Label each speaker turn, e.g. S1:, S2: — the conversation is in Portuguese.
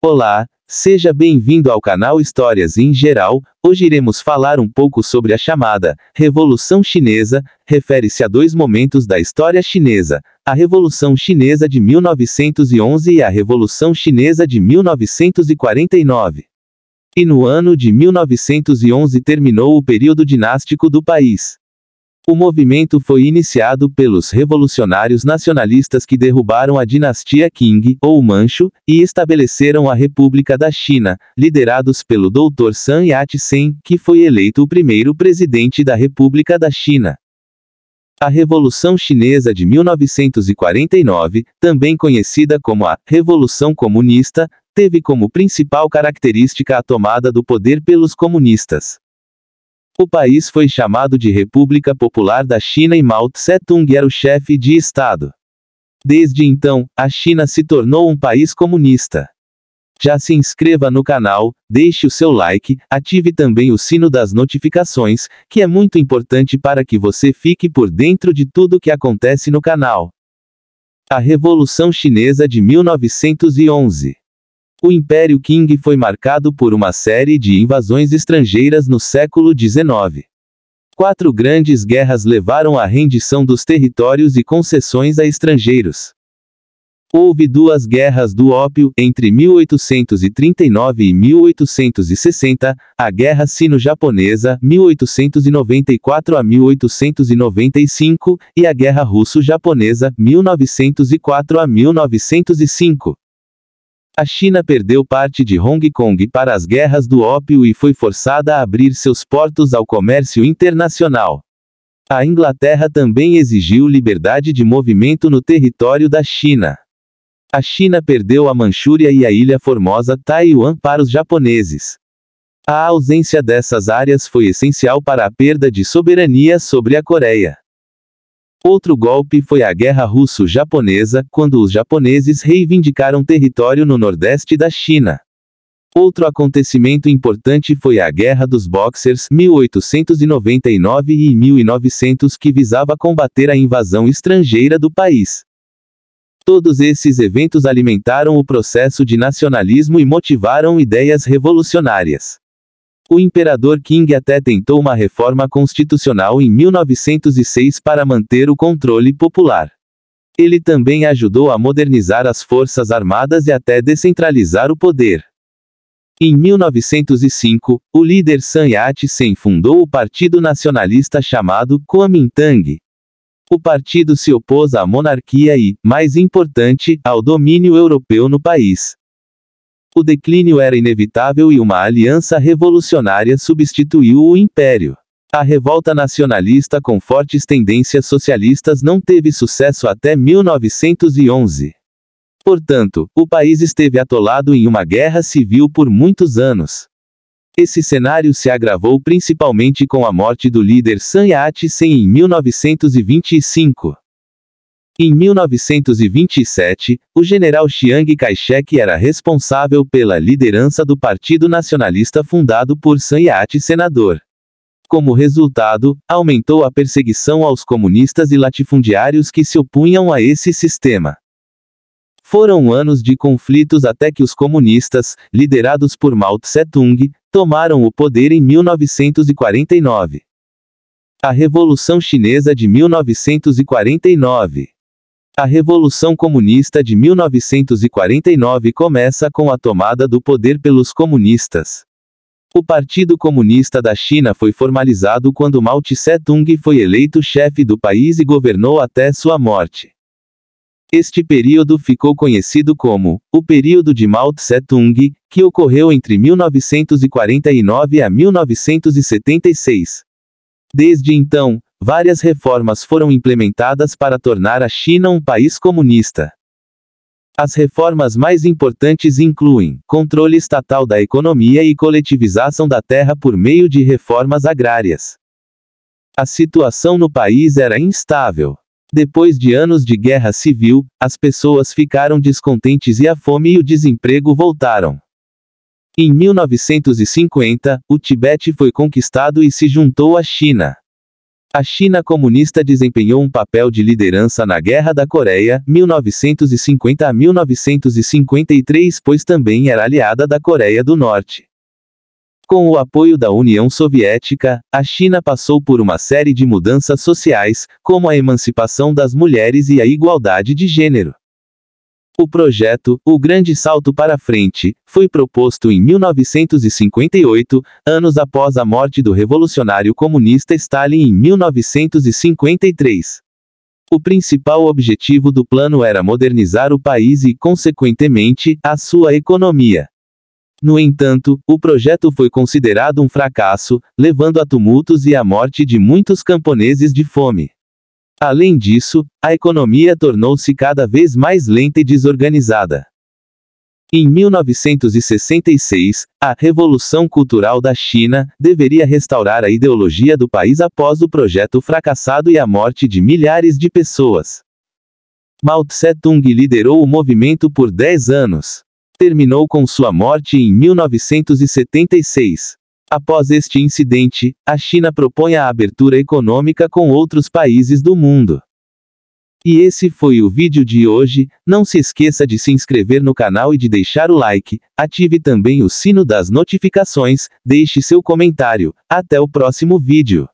S1: Olá, seja bem-vindo ao canal Histórias em Geral. Hoje iremos falar um pouco sobre a chamada Revolução Chinesa. Refere-se a dois momentos da história chinesa: a Revolução Chinesa de 1911 e a Revolução Chinesa de 1949. E no ano de 1911 terminou o período dinástico do país. O movimento foi iniciado pelos revolucionários nacionalistas que derrubaram a dinastia Qing, ou Manchu, e estabeleceram a República da China, liderados pelo Dr. Sun Yat-sen, que foi eleito o primeiro presidente da República da China. A Revolução Chinesa de 1949, também conhecida como a Revolução Comunista, teve como principal característica a tomada do poder pelos comunistas. O país foi chamado de República Popular da China e Mao Tse-tung era o chefe de Estado. Desde então, a China se tornou um país comunista. Já se inscreva no canal, deixe o seu like, ative também o sino das notificações, que é muito importante para que você fique por dentro de tudo que acontece no canal. A Revolução Chinesa de 1911. O Império Qing foi marcado por uma série de invasões estrangeiras no século XIX. 4 grandes guerras levaram à rendição dos territórios e concessões a estrangeiros. Houve 2 guerras do ópio, entre 1839 e 1860, a Guerra Sino-Japonesa, 1894 a 1895, e a Guerra Russo-Japonesa, 1904 a 1905. A China perdeu parte de Hong Kong para as guerras do ópio e foi forçada a abrir seus portos ao comércio internacional. A Inglaterra também exigiu liberdade de movimento no território da China. A China perdeu a Manchúria e a Ilha Formosa, Taiwan, para os japoneses. A ausência dessas áreas foi essencial para a perda de soberania sobre a Coreia. Outro golpe foi a Guerra Russo-Japonesa, quando os japoneses reivindicaram território no nordeste da China. Outro acontecimento importante foi a Guerra dos Boxers, 1899 e 1900, que visava combater a invasão estrangeira do país. Todos esses eventos alimentaram o processo de nacionalismo e motivaram ideias revolucionárias. O imperador Qing até tentou uma reforma constitucional em 1906 para manter o controle popular. Ele também ajudou a modernizar as forças armadas e até descentralizar o poder. Em 1905, o líder Sun Yat-sen fundou o Partido Nacionalista chamado Kuomintang. O partido se opôs à monarquia e, mais importante, ao domínio europeu no país. O declínio era inevitável e uma aliança revolucionária substituiu o império. A revolta nacionalista com fortes tendências socialistas não teve sucesso até 1911. Portanto, o país esteve atolado em uma guerra civil por muitos anos. Esse cenário se agravou principalmente com a morte do líder Sun Yat-sen em 1925. Em 1927, o general Chiang Kai-shek era responsável pela liderança do Partido Nacionalista fundado por Sun Yat, senador. Como resultado, aumentou a perseguição aos comunistas e latifundiários que se opunham a esse sistema. Foram anos de conflitos até que os comunistas, liderados por Mao Tse-tung, tomaram o poder em 1949. A Revolução Chinesa de 1949. A Revolução Comunista de 1949 começa com a tomada do poder pelos comunistas. O Partido Comunista da China foi formalizado quando Mao Tse-tung foi eleito chefe do país e governou até sua morte. Este período ficou conhecido como o período de Mao Tse-tung, que ocorreu entre 1949 a 1976. Desde então, várias reformas foram implementadas para tornar a China um país comunista. As reformas mais importantes incluem controle estatal da economia e coletivização da terra por meio de reformas agrárias. A situação no país era instável. Depois de anos de guerra civil, as pessoas ficaram descontentes e a fome e o desemprego voltaram. Em 1950, o Tibete foi conquistado e se juntou à China. A China comunista desempenhou um papel de liderança na Guerra da Coreia, 1950 a 1953, pois também era aliada da Coreia do Norte. Com o apoio da União Soviética, a China passou por uma série de mudanças sociais, como a emancipação das mulheres e a igualdade de gênero. O projeto, O Grande Salto para Frente, foi proposto em 1958, anos após a morte do revolucionário comunista Stalin em 1953. O principal objetivo do plano era modernizar o país e, consequentemente, a sua economia. No entanto, o projeto foi considerado um fracasso, levando a tumultos e à morte de muitos camponeses de fome. Além disso, a economia tornou-se cada vez mais lenta e desorganizada. Em 1966, a Revolução Cultural da China deveria restaurar a ideologia do país após o projeto fracassado e a morte de milhares de pessoas. Mao Tse-tung liderou o movimento por 10 anos. Terminou com sua morte em 1976. Após este incidente, a China propõe a abertura econômica com outros países do mundo. E esse foi o vídeo de hoje. Não se esqueça de se inscrever no canal e de deixar o like, ative também o sino das notificações, deixe seu comentário. Até o próximo vídeo.